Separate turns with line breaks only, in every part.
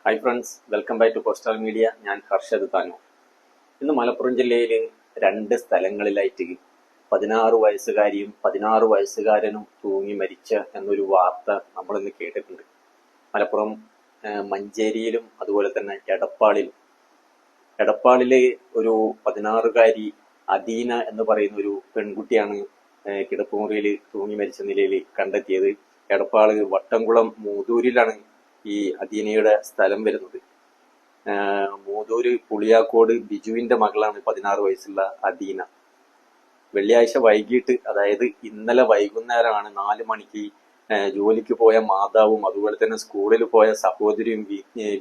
Hi friends, welcome back to postal media. ഞാൻ ഹർഷദ് താനൂർ. ഇന്ന് മലപ്പുറം ജില്ലയിൽ 2 സ്ഥലങ്ങളിലായിട്ട് 16 വയസ്സുകാരിയും 16 വയസ്സുകാരനും തൂങ്ങി മരിച്ച എന്നൊരു വാർത്ത നമ്മളിന്ന് കേട്ടിട്ടുണ്ട്. മലപ്പുറം മഞ്ചേരിയിലും അതുപോലെ തന്നെ എടപ്പാളില് ഒരു 16കാരി അദീന എന്ന് പറയുന്ന ഒരു പെൺകുട്ടിയാണ് കിടപ്പുമുറിയിൽ തൂങ്ങി മരിച്ച നിലയിൽ കണ്ടെത്തിയത്. എടപ്പാള് വട്ടംകുളം മൂതൂരിലാണ് ഈ അദീനയുടെ സ്ഥലം വരുന്നത്. മൂതൂര് പുളിയാക്കോട് ബിജുവിന്റെ മകളാണ് 16 വയസ്സുള്ള അദീന. വെള്ളിയാഴ്ച വൈകിട്ട്, അതായത് ഇന്നലെ വൈകുന്നേരമാണ് 4 മണിക്ക് ജോലിക്ക് പോയ മാതാവും അതുപോലെ തന്നെ സ്കൂളിൽ പോയ സഹോദരിയും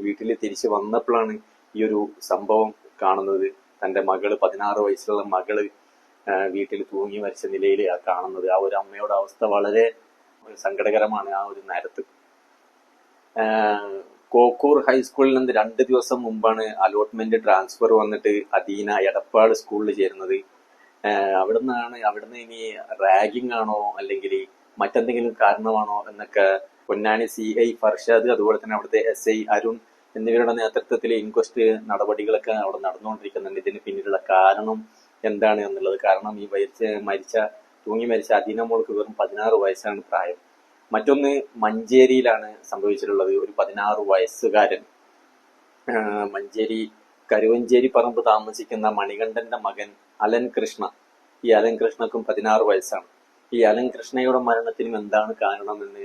വീട്ടിൽ തിരിച്ചു വന്നപ്പോഴാണ് ഈ ഒരു സംഭവം കാണുന്നത്. തന്റെ മകള് 16 വയസ്സുള്ള മകള് വീട്ടിൽ തൂങ്ങി മരിച്ച നിലയിൽ കാണുന്നത്. ആ ഒരു അമ്മയുടെ അവസ്ഥ വളരെ സങ്കടകരമാണ്. ആ ഒരു നേരത്ത് കോക്കൂർ ഹൈസ്കൂളിൽ നിന്ന് 2 ദിവസം മുമ്പാണ് അലോട്ട്മെന്റ് ട്രാൻസ്ഫർ വന്നിട്ട് അദീന എടപ്പാൾ സ്കൂളിൽ ചേരുന്നത്. അവിടുന്ന് ഇനി റാഗിംഗ് ആണോ അല്ലെങ്കിൽ മറ്റെന്തെങ്കിലും കാരണമാണോ എന്നൊക്കെ പൊന്നാനി CI ഫർഷാദ്, അതുപോലെ തന്നെ അവിടുത്തെ SI അരുൺ എന്നിവരുടെ നേതൃത്വത്തിൽ ഇൻക്വസ്റ്റ് നടപടികളൊക്കെ അവിടെ നടന്നുകൊണ്ടിരിക്കുന്നുണ്ട്. ഇതിന് പിന്നിലുള്ള കാരണം എന്താണ് എന്നുള്ളത്. കാരണം ഈ തൂങ്ങി മരിച്ച അദീന മോൾക്ക് വെറും 16 വയസ്സാണ് പ്രായം. മറ്റൊന്ന് മഞ്ചേരിയിലാണ് സംഭവിച്ചിട്ടുള്ളത്. ഒരു 16 വയസ്സുകാരൻ മഞ്ചേരി കരുവഞ്ചേരി പറമ്പ് താമസിക്കുന്ന മണികണ്ഠന്റെ മകൻ അലൻ കൃഷ്ണ. ഈ അലൻ കൃഷ്ണക്കും 16 വയസ്സാണ്. ഈ അലൻ കൃഷ്ണയുടെ മരണത്തിനും എന്താണ് കാരണമെന്ന്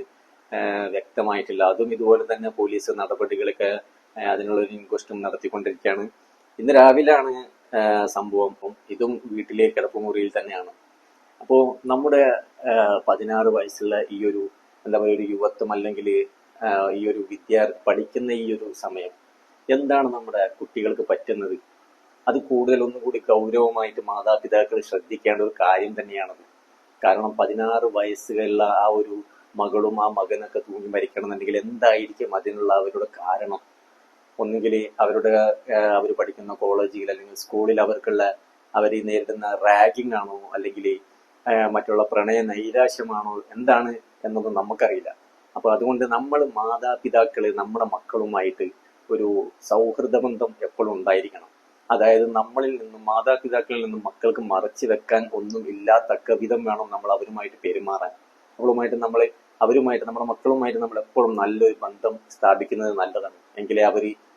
വ്യക്തമായിട്ടില്ല. അതും ഇതുപോലെ തന്നെ പോലീസ് നടപടികളൊക്കെ അതിനുള്ള ഒരു ഇൻക്വസ്റ്റും നടത്തിക്കൊണ്ടിരിക്കുകയാണ്. ഇന്ന് രാവിലെയാണ് സംഭവം. ഇതും വീട്ടിലെ കിടപ്പുമുറിയിൽ തന്നെയാണ്. അപ്പോ നമ്മുടെ 16 വയസ്സുള്ള ഈ ഒരു ഒരു യുവത്വം അല്ലെങ്കിൽ ഈ ഒരു പഠിക്കുന്ന ഈ ഒരു സമയം എന്താണ് നമ്മുടെ കുട്ടികൾക്ക് പറ്റുന്നത്? അത് ഒന്നുകൂടി ഗൗരവമായിട്ട് മാതാപിതാക്കൾ ശ്രദ്ധിക്കേണ്ട ഒരു കാര്യം തന്നെയാണത്. കാരണം 16 വയസ്സുകളുള്ള ആ ഒരു മകളും ആ മകനൊക്കെ തൂങ്ങി മരിക്കണമെന്നുണ്ടെങ്കിൽ എന്തായിരിക്കും അതിനുള്ള അവരുടെ കാരണം? ഒന്നുകിൽ അവർ പഠിക്കുന്ന കോളേജിൽ അല്ലെങ്കിൽ സ്കൂളിൽ അവർ നേരിടുന്ന റാഗിംഗ് ആണോ, അല്ലെങ്കിൽ മറ്റുള്ള പ്രണയ നൈരാശ്യമാണോ, എന്താണ് എന്നൊന്നും നമുക്കറിയില്ല. അപ്പൊ അതുകൊണ്ട് നമ്മൾ മാതാപിതാക്കള് നമ്മുടെ മക്കളുമായിട്ട് ഒരു സൗഹൃദ ബന്ധം എപ്പോഴും ഉണ്ടായിരിക്കണം. അതായത് മാതാപിതാക്കളിൽ നിന്നും മക്കൾക്ക് മറച്ചു വെക്കാൻ ഒന്നും ഇല്ലാത്തക്ക വിധം വേണം നമ്മൾ അവരുമായിട്ട് പെരുമാറാൻ. നമ്മുടെ മക്കളുമായിട്ട് നമ്മൾ എപ്പോഴും നല്ലൊരു ബന്ധം സ്ഥാപിക്കുന്നത് നല്ലതാണ്. എങ്കിലേ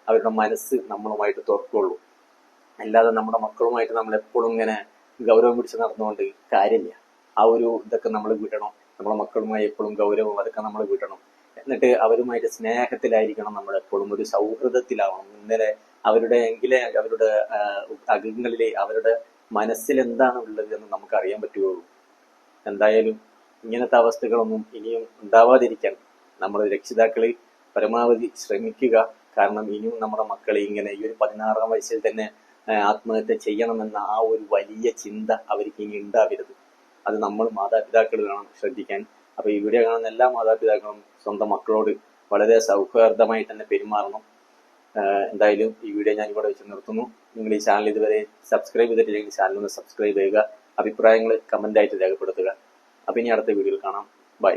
അവരുടെ മനസ്സ് നമ്മളുമായിട്ട് തുറക്കുള്ളൂ. അല്ലാതെ നമ്മുടെ മക്കളുമായിട്ട് നമ്മൾ എപ്പോഴും ഇങ്ങനെ ഗൗരവം പിടിച്ച് നടന്നുകൊണ്ട് കാര്യമില്ല. ആ ഒരു ഇതൊക്കെ നമ്മൾ വിടണം. നമ്മുടെ മക്കളുമായി എപ്പോഴും ഗൗരവം അതൊക്കെ നമ്മൾ വിടണം. എന്നിട്ട് അവരുമായിട്ട് സ്നേഹത്തിലായിരിക്കണം. നമ്മൾ എപ്പോഴും ഒരു സൗഹൃദത്തിലാവണം. അവരുടെ അകങ്ങളിലെ അവരുടെ മനസ്സിൽ എന്താണ് ഉള്ളത് എന്ന് നമുക്ക് അറിയാൻ പറ്റുകയുള്ളൂ. എന്തായാലും ഇങ്ങനത്തെ അവസ്ഥകളൊന്നും ഇനിയും ഉണ്ടാവാതിരിക്കാൻ നമ്മൾ രക്ഷിതാക്കള് പരമാവധി ശ്രമിക്കുക. കാരണം ഇനിയും നമ്മുടെ മക്കളെ ഇങ്ങനെ ഈ ഒരു 16-ാം വയസ്സിൽ തന്നെ ആത്മഹത്യ ചെയ്യണമെന്ന ആ ഒരു വലിയ ചിന്ത അവർക്ക് ഇനി ഉണ്ടാവരുത്. അത് നമ്മൾ മാതാപിതാക്കൾ വേണം ശ്രദ്ധിക്കാൻ. അപ്പൊ ഈ വീഡിയോ കാണുന്ന എല്ലാ മാതാപിതാക്കളും സ്വന്തം മക്കളോട് വളരെ സൗഹാർദ്ദമായി തന്നെ പെരുമാറണം. എന്തായാലും ഈ വീഡിയോ ഞാൻ ഇവിടെ വെച്ച് നിർത്തുന്നു. നിങ്ങൾ ഈ ചാനൽ ഇതുവരെ സബ്സ്ക്രൈബ് ചെയ്തിട്ടില്ലെങ്കിൽ ചാനൽ ഒന്ന് സബ്സ്ക്രൈബ് ചെയ്യുക. അഭിപ്രായങ്ങൾ കമന്റ് ആയിട്ട് രേഖപ്പെടുത്തുക. അപ്പൊ ഇനി അടുത്ത വീഡിയോയിൽ കാണാം. ബൈ.